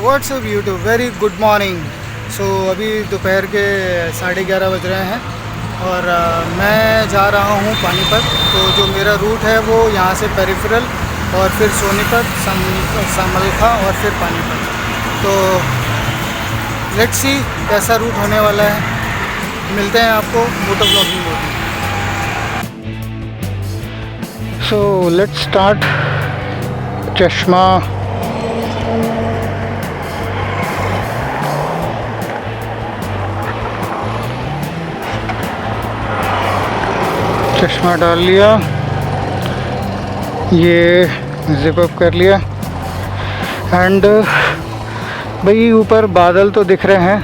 WhatsApp YouTube very good morning. So अभी दोपहर के 11:30 बज रहे हैं और मैं जा रहा हूँ पानीपत। तो जो मेरा रूट है वो यहाँ से पेरिफेरल और फिर सोनीपत, समलखा और फिर पानीपत। तो लेट्स सी कैसा रूट होने वाला है। मिलते हैं आपको मोटो ब्लॉगिंग में। So let's start. चश्मा चश्मा डाल लिया, ये जिप अप कर लिया एंड भाई ऊपर बादल तो दिख रहे हैं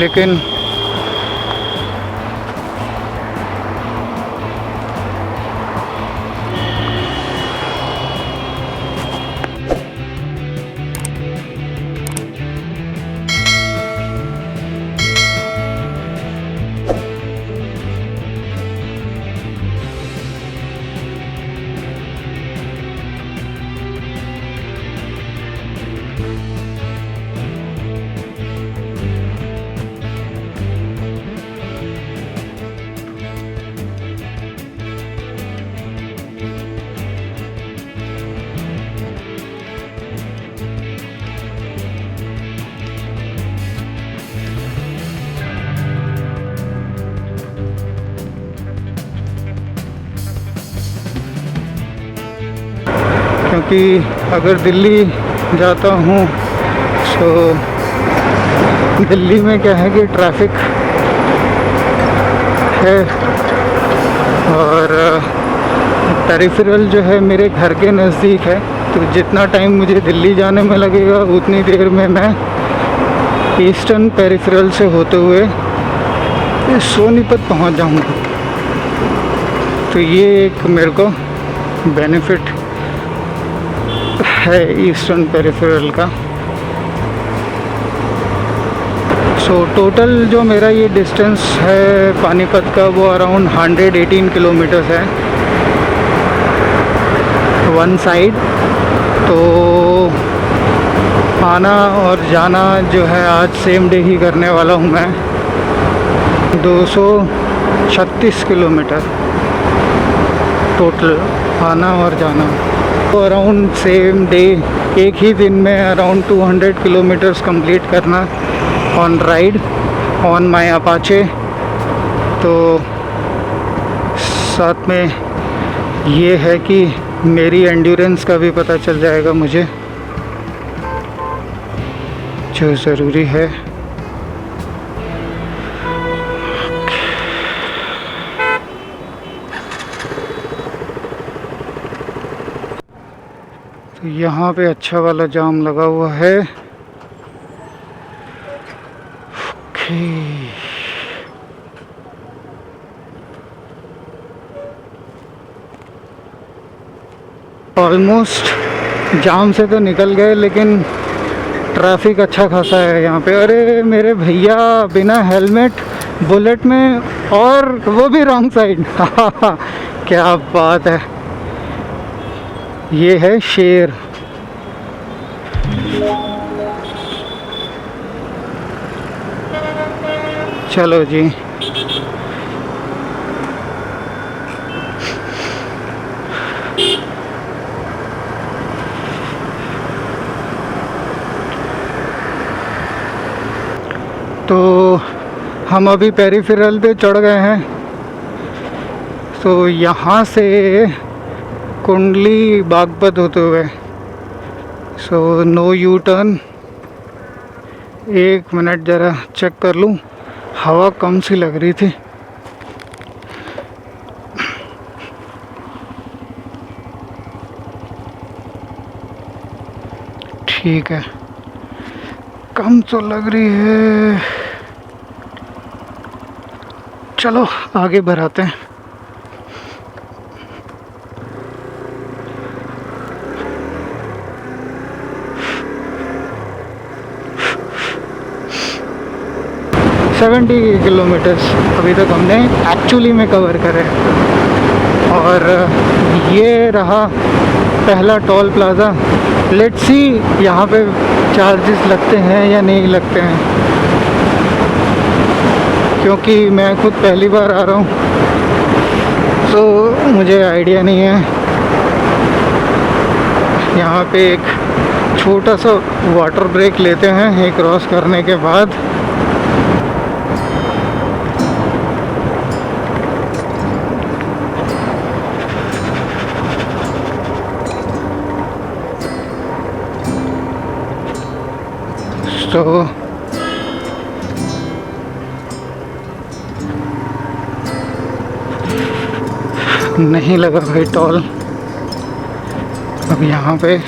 लेकिन क्योंकि अगर दिल्ली जाता हूँ तो दिल्ली में क्या है कि ट्रैफिक है और पेरिफेरल जो है मेरे घर के नज़दीक है। तो जितना टाइम मुझे दिल्ली जाने में लगेगा उतनी देर में मैं ईस्टर्न पेरिफेरल से होते हुए सोनीपत पहुँच जाऊँगा। तो ये एक मेरे को बेनिफिट है ईस्टर्न पेरिफेरल का। सो टोटल जो मेरा ये डिस्टेंस है पानीपत का वो अराउंड 118 किलोमीटर्स है वन साइड। तो आना और जाना जो है आज सेम डे ही करने वाला हूँ मैं। 236 किलोमीटर टोटल आना और जाना। तो अराउंड सेम डे एक ही दिन में अराउंड 200 किलोमीटर्स कंप्लीट करना on ride on my Apache. तो साथ में ये है कि मेरी एंड्योरेंस का भी पता चल जाएगा मुझे, जो ज़रूरी है। तो यहाँ पे अच्छा वाला जाम लगा हुआ है। ओके ऑलमोस्ट जाम से तो निकल गए लेकिन ट्रैफिक अच्छा खासा है यहाँ पे। अरे मेरे भैया बिना हेलमेट बुलेट में, और वो भी रॉन्ग साइड। क्या बात है, ये है शेर। चलो जी, तो हम अभी पेरिफेरल पे चढ़ गए हैं। तो यहाँ से कुंडली बागपत होते हुए सो नो यू टर्न। एक मिनट ज़रा चेक कर लूँ, हवा कम सी लग रही थी। ठीक है, कम तो लग रही है। चलो आगे बढ़ाते हैं। किलोमीटर्स अभी तक हमने एक्चुअली में कवर करे। और ये रहा पहला टोल प्लाज़ा लेट्स सी यहाँ पे चार्जेस लगते हैं या नहीं लगते हैं, क्योंकि मैं खुद पहली बार आ रहा हूँ तो मुझे आइडिया नहीं है। यहाँ पे एक छोटा सा वाटर ब्रेक लेते हैं ये क्रॉस करने के बाद। तो नहीं लगा भाई टोल अब यहाँ पे।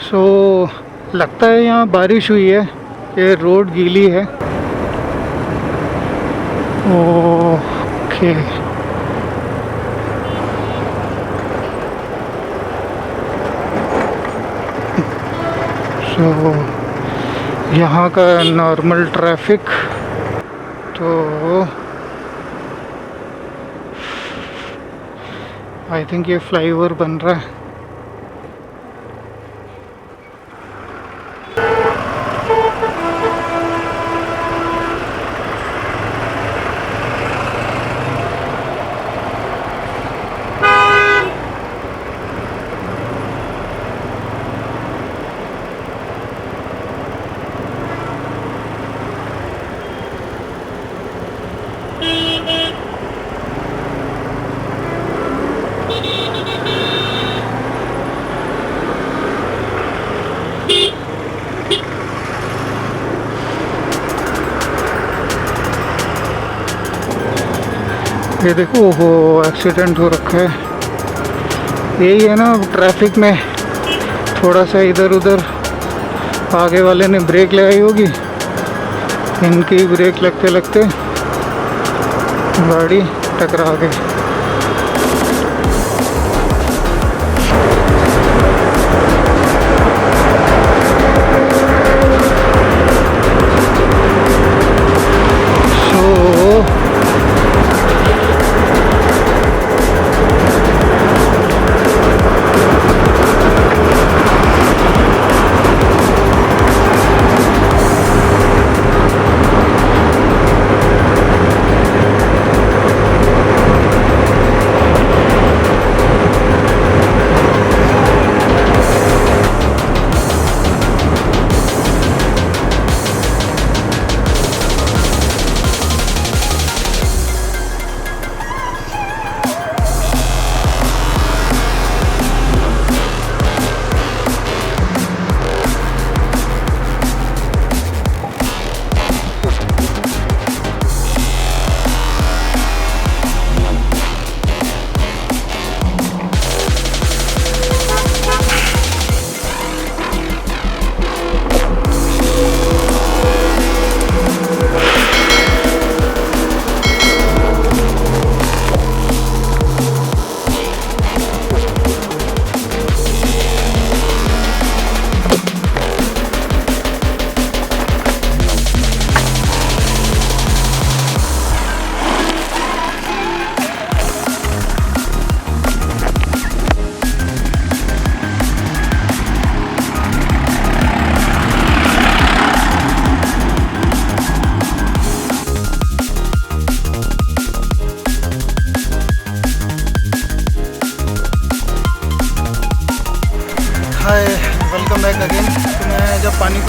सो लगता है यहाँ बारिश हुई है, ये रोड गीली है। ओके सो यहाँ का नॉर्मल ट्रैफिक तो आई थिंक ये फ्लाईओवर बन रहा है। ये देखो, ओहो एक्सीडेंट हो रखा है। यही है ना ट्रैफिक में, थोड़ा सा इधर उधर आगे वाले ने ब्रेक लगाई होगी, इनकी ब्रेक लगते लगते गाड़ी टकरा गई।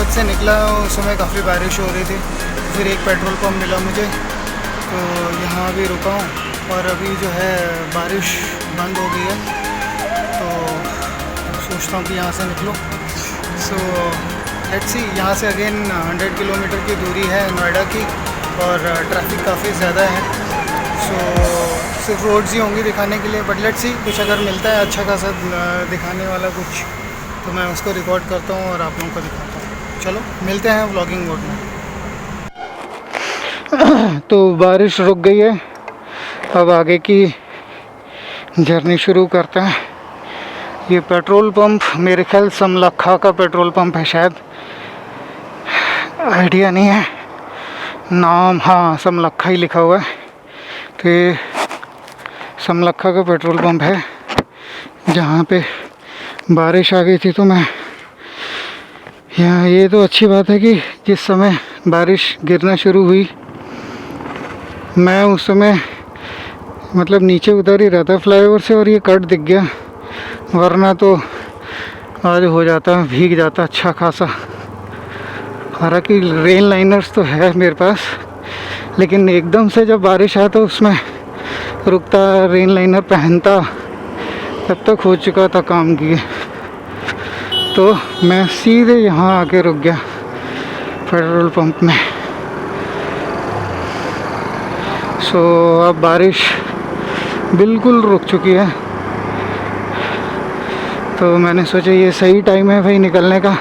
से निकला उस समय काफ़ी बारिश हो रही थी। फिर एक पेट्रोल पंप मिला मुझे, तो यहाँ भी रुका हूँ और अभी जो है बारिश बंद हो गई है, तो सोचता हूँ कि यहाँ से निकलूँ। सो लेट्स सी, यहाँ से अगेन 100 किलोमीटर की दूरी है नोएडा की और ट्रैफिक काफ़ी ज़्यादा है। सो सिर्फ रोड्स ही होंगी दिखाने के लिए, बट लेट्स सी कुछ अगर मिलता है अच्छा खासा दिखाने वाला कुछ, तो मैं उसको रिकॉर्ड करता हूँ और आप लोगों को दिखाता हूँ। चलो मिलते हैं व्लॉगिंग मोड में। तो बारिश रुक गई है, अब आगे की जर्नी शुरू करते हैं। ये पेट्रोल पंप मेरे ख्याल समलखा का पेट्रोल पंप है शायद, आइडिया नहीं है नाम। हाँ, समलखा ही लिखा हुआ है। तो ये समलखा का पेट्रोल पंप है जहाँ पे बारिश आ गई थी। तो मैं यहाँ, ये तो अच्छी बात है कि जिस समय बारिश गिरना शुरू हुई मैं उस समय मतलब नीचे उतर ही रहा था फ्लाईओवर से और ये कट दिख गया, वरना तो आज हो जाता, भीग जाता अच्छा खासा। हालांकि रेन लाइनर्स तो है मेरे पास, लेकिन एकदम से जब बारिश आया तो उसमें रुकता, रेन लाइनर पहनता, तब तक हो चुका था काम किए। तो मैं सीधे यहाँ आके रुक गया पेट्रोल पंप में। सो अब बारिश बिल्कुल रुक चुकी है, तो मैंने सोचा ये सही टाइम है भाई निकलने का,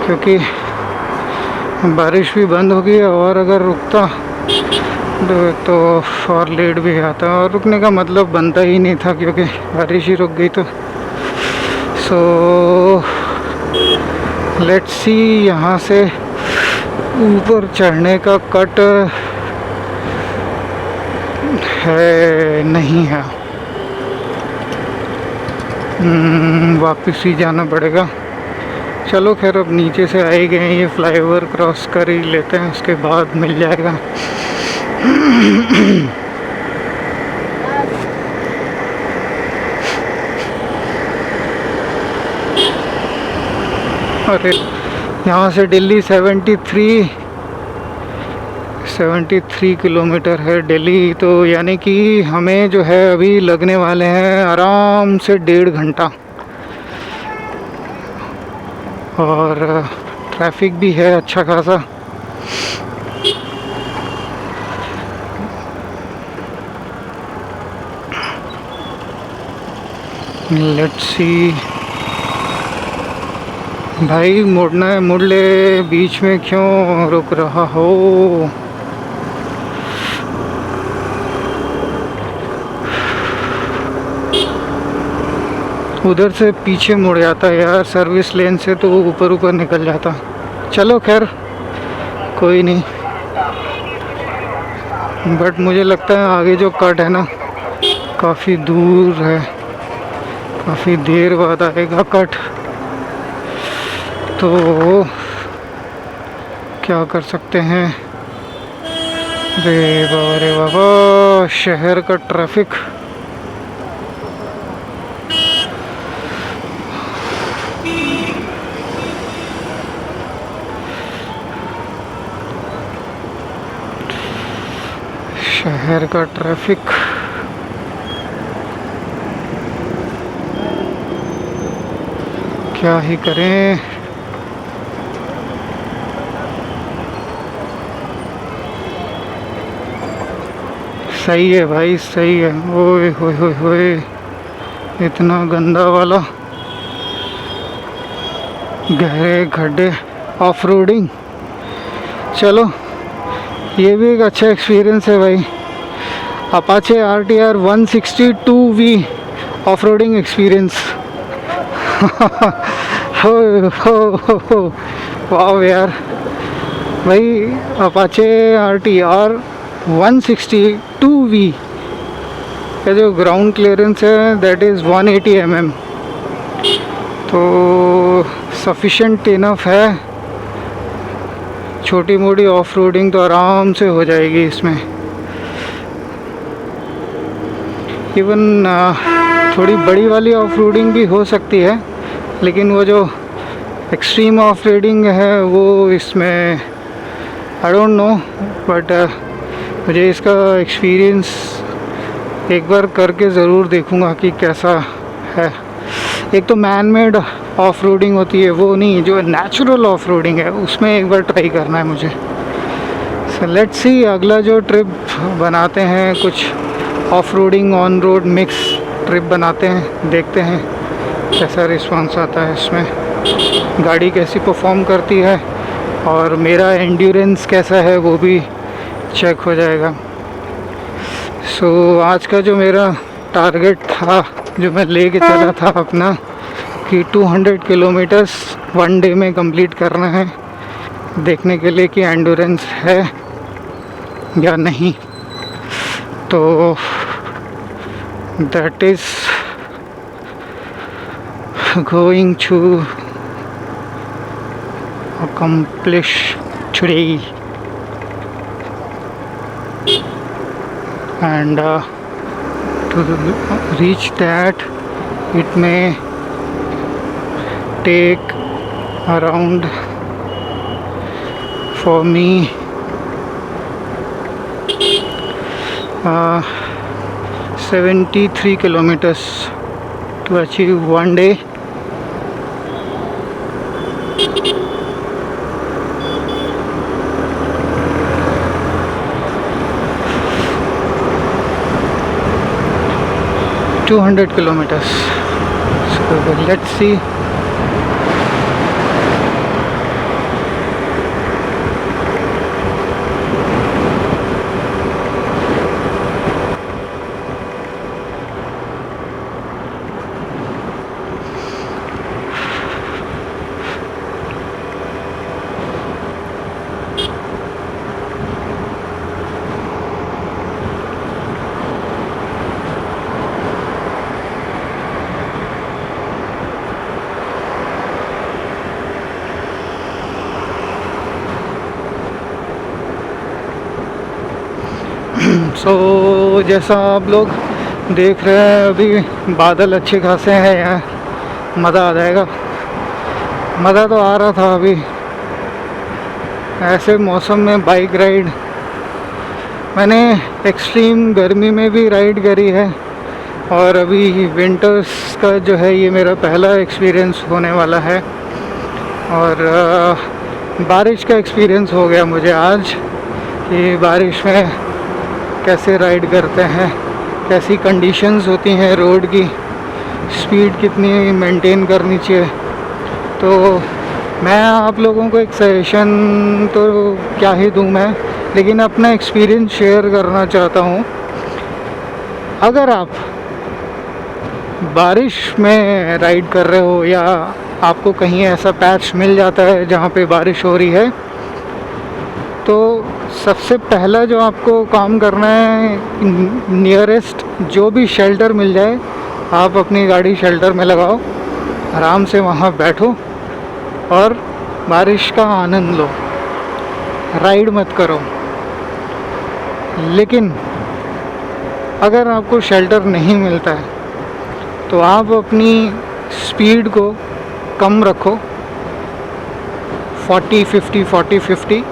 क्योंकि बारिश भी बंद हो गई है और अगर रुकता तो और लेट भी आता, और रुकने का मतलब बनता ही नहीं था क्योंकि बारिश ही रुक गई। तो सो लेट्स सी, यहाँ से ऊपर चढ़ने का कट है नहीं है, वापस ही जाना पड़ेगा। चलो खैर, अब नीचे से आए गए, ये फ्लाईओवर क्रॉस कर ही लेते हैं, उसके बाद मिल जाएगा। अरे यहाँ से दिल्ली 73 किलोमीटर है दिल्ली, तो यानी कि हमें जो है अभी लगने वाले हैं आराम से 1.5 घंटा, और ट्रैफिक भी है अच्छा खासा। लेट्स सी, भाई मुड़ना है मुड़ ले, बीच में क्यों रुक रहा हो। उधर से पीछे मुड़ जाता है यार, सर्विस लेन से तो ऊपर ऊपर निकल जाता। चलो खैर कोई नहीं, बट मुझे लगता है आगे जो कट है ना काफ़ी दूर है, काफ़ी देर बाद आएगा कट। तो क्या कर सकते हैं। रे बाबा, शहर का ट्रैफिक। शहर का ट्रैफिक क्या ही करें। सही है भाई, सही है। ओए होए होए होए, इतना गंदा वाला गहरे गड्ढे, ऑफ रोडिंग। चलो ये भी एक अच्छा एक्सपीरियंस है भाई। Apache RTR 162V off roading experience. हो वाह यार भाई, अपाचे RTR 162V का जो ग्राउंड क्लियरेंस है दैट इज़ 180 mm, तो सफिशेंट इनफ है। छोटी मोटी ऑफ रोडिंग तो आराम से हो जाएगी इसमें। इवन थोड़ी बड़ी वाली ऑफ रोडिंग भी हो सकती है, लेकिन वो जो एक्सट्रीम ऑफ रोडिंग है वो इसमें आई डोंट नो, बट मुझे इसका एक्सपीरियंस एक बार करके ज़रूर देखूँगा कि कैसा है। एक तो मैन मेड ऑफ रोडिंग होती है वो नहीं, जो नेचुरल ऑफ रोडिंग है उसमें एक बार ट्राई करना है मुझे। सो लेट्स सी, अगला जो ट्रिप बनाते हैं कुछ off roading on road mix trip बनाते हैं, देखते हैं कैसा रिस्पांस आता है इसमें, गाड़ी कैसी परफॉर्म करती है और मेरा एंड्योरेंस कैसा है वो भी चेक हो जाएगा। सो आज का जो मेरा टारगेट था, जो मैं लेके चला था अपना, कि 200 किलोमीटर्स 1 डे में कंप्लीट करना है, देखने के लिए कि एंड्योरेंस है या नहीं। तो that is going to accomplish today, and to reach that it may take around for me 73 kilometers to achieve 1 day. $200 kilometers. So let's see. सो जैसा आप लोग देख रहे हैं अभी बादल अच्छे खासे हैं, यहाँ मज़ा आ जाएगा। मज़ा तो आ रहा था अभी ऐसे मौसम में बाइक राइड। मैंने एक्सट्रीम गर्मी में भी राइड करी है और अभी विंटर्स का जो है ये मेरा पहला एक्सपीरियंस होने वाला है। और बारिश का एक्सपीरियंस हो गया मुझे आज कि बारिश में कैसे राइड करते हैं, कैसी कंडीशंस होती हैं रोड की, स्पीड कितनी मेंटेन करनी चाहिए। तो मैं आप लोगों को एक सजेशन तो क्या ही दूं मैं, लेकिन अपना एक्सपीरियंस शेयर करना चाहता हूं। अगर आप बारिश में राइड कर रहे हो या आपको कहीं ऐसा पैच मिल जाता है जहां पे बारिश हो रही है, तो सबसे पहला जो आपको काम करना है, नियरेस्ट जो भी शेल्टर मिल जाए आप अपनी गाड़ी शेल्टर में लगाओ, आराम से वहाँ बैठो और बारिश का आनंद लो, राइड मत करो। लेकिन अगर आपको शेल्टर नहीं मिलता है तो आप अपनी स्पीड को कम रखो, 40-50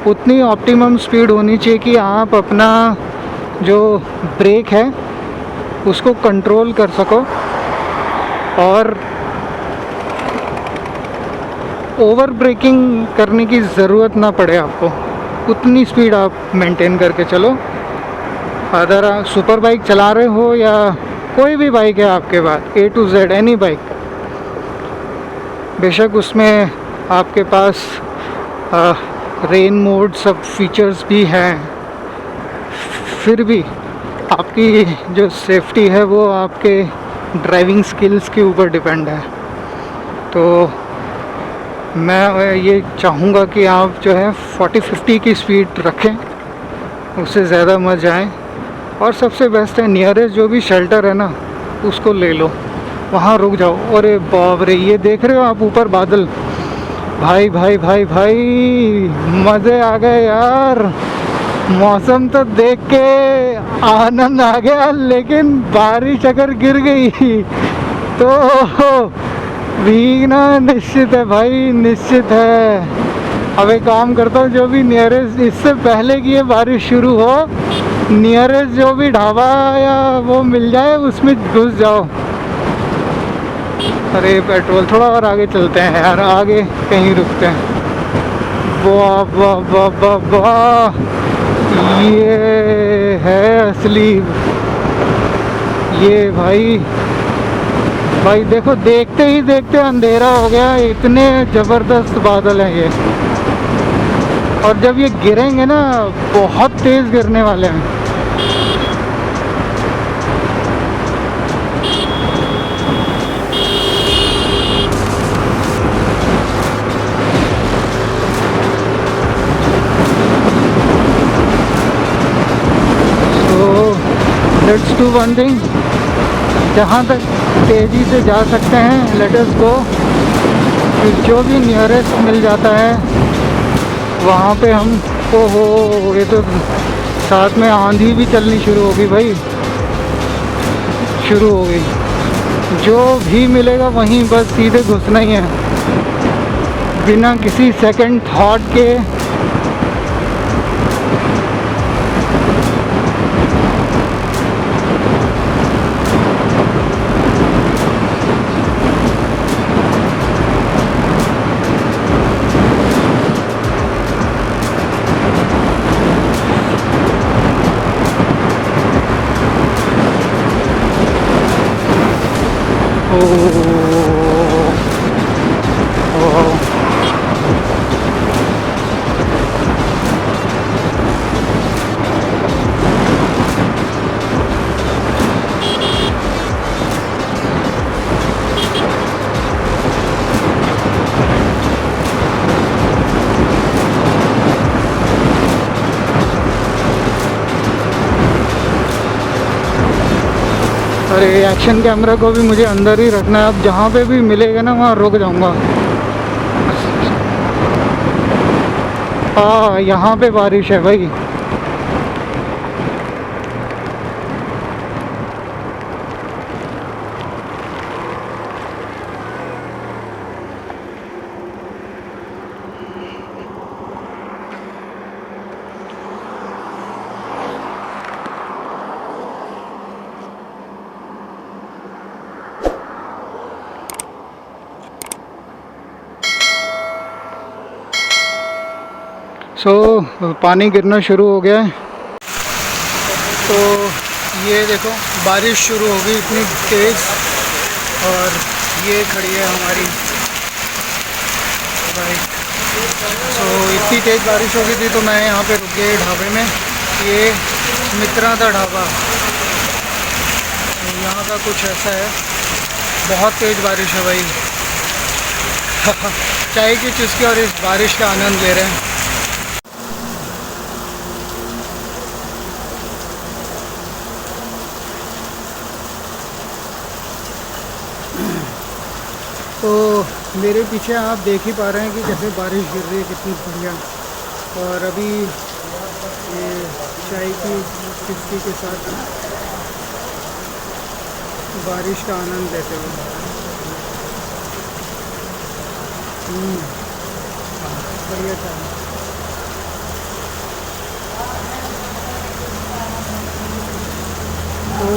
उतनी ऑप्टिमम स्पीड होनी चाहिए कि आप अपना जो ब्रेक है उसको कंट्रोल कर सको और ओवर ब्रेकिंग करने की ज़रूरत ना पड़े आपको। उतनी स्पीड आप मेंटेन करके चलो। अगर आप सुपर बाइक चला रहे हो या कोई भी बाइक है आपके पास, A to Z any bike, बेशक उसमें आपके पास रेन मोड सब फीचर्स भी हैं, फिर भी आपकी जो सेफ्टी है वो आपके ड्राइविंग स्किल्स के ऊपर डिपेंड है। तो मैं ये चाहूँगा कि आप जो है 40-50 की स्पीड रखें, उससे ज़्यादा मत जाएं। और सबसे बेस्ट है नियरेस्ट जो भी शेल्टर है ना उसको ले लो, वहाँ रुक जाओ। अरे बाप रे, ये देख रहे हो आप ऊपर बादल, भाई भाई भाई भाई मज़े आ गए यार। मौसम तो देख के आनंद आ गया, लेकिन बारिश अगर गिर गई तो भीगना निश्चित है भाई, निश्चित है। अब एक काम करता हूँ, जो भी नियरेस्ट, इससे पहले कि ये बारिश शुरू हो, नियरेस्ट जो भी ढाबा या वो मिल जाए उसमें घुस जाओ। अरे पेट्रोल, थोड़ा और आगे चलते हैं यार, आगे कहीं रुकते हैं। वाह वाह वाह वाह वाह, ये है असली। ये भाई भाई देखो, देखते ही देखते अंधेरा हो गया, इतने ज़बरदस्त बादल हैं ये। और जब ये गिरेंगे ना, बहुत तेज़ गिरने वाले हैं। लेट्स डू वन थिंग, जहाँ तक तेज़ी से जा सकते हैं लेट अस गो। फिर जो भी नियरेस्ट मिल जाता है वहाँ पे हम, ओहो ये तो साथ में आंधी भी चलनी शुरू होगी भाई, शुरू हो गई। जो भी मिलेगा वहीं बस सीधे घुसना ही है, बिना किसी सेकंड थॉट के। अरे एक्शन कैमरा को भी मुझे अंदर ही रखना है। अब जहाँ पे भी मिलेगा ना वहाँ रुक जाऊँगा। हाँ, यहाँ पे बारिश है भाई। पानी गिरना शुरू हो गया है। तो ये देखो बारिश शुरू हो गई इतनी तेज़, और ये खड़ी है हमारी बाइक। इतनी तेज़ बारिश हो गई थी तो मैं यहाँ पे रुक गया ढाबे में। ये मित्रा दा ढाबा, यहाँ का कुछ ऐसा है। बहुत तेज़ बारिश है भाई। चाय की चुस्की और इस बारिश का आनंद ले रहे हैं। तो मेरे पीछे आप देख ही पा रहे हैं कि कैसे बारिश गिर रही है, कितनी बढ़िया। और अभी ये चाय की चुस्की के साथ बारिश का आनंद लेते हुए बढ़िया चाय। तो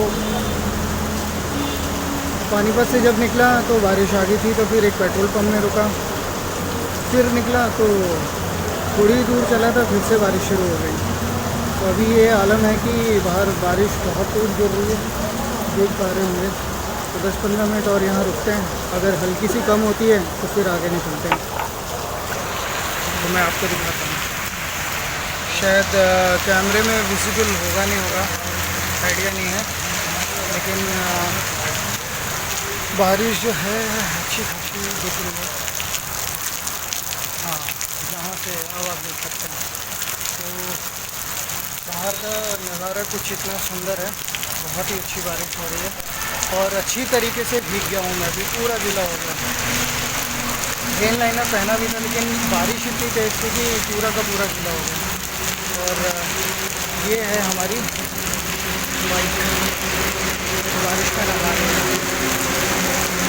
पानीपत से जब निकला तो बारिश आ गई थी, तो फिर एक पेट्रोल पंप में रुका, फिर निकला तो थोड़ी दूर चला था, फिर से बारिश शुरू हो गई। तो अभी ये आलम है कि बाहर बारिश बहुत तेज़ गिर रही है, देख पा रहे होंगे। तो 10-15 मिनट और यहाँ रुकते हैं, अगर हल्की सी कम होती है तो फिर आगे निकलते हैं। तो मैं आपको दिखाता हूँ, शायद कैमरे में विजिबल होगा नहीं होगा, आइडिया नहीं है, लेकिन बारिश जो है अच्छी खासी दिख रही है। हाँ, जहाँ से अब आप देख सकते हैं। तो बाहर का नज़ारा कुछ इतना सुंदर है, बहुत ही अच्छी बारिश हो रही है और अच्छी तरीके से भीग गया हूँ मैं भी, पूरा गीला हो गया। रेन लाइनर पहना भी था, लेकिन बारिश इतनी तेज़ थी कि पूरा का पूरा गीला हो गया। और ये है हमारी बाइक, बारिश का नज़ारा।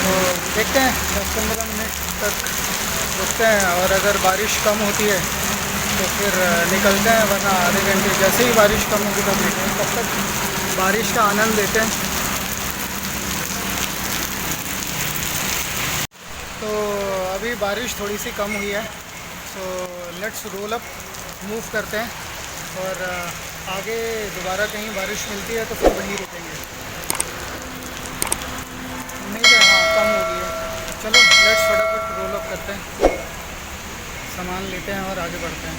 तो देखते हैं 10-15 मिनट तक रुकते हैं, और अगर बारिश कम होती है तो फिर निकलते हैं, वरना आधे घंटे जैसे ही बारिश कम होगी तब निकलेंगे। तब तक बारिश का आनंद लेते हैं। तो अभी बारिश थोड़ी सी कम हुई है, so let's roll up, move करते हैं, और आगे दोबारा कहीं बारिश मिलती है तो फिर वहीं रुकेंगे। उम्मीद है हाँ कम हो गई है। चलो लेट्स फटाफट रोल अप करते हैं, सामान लेते हैं और आगे बढ़ते हैं।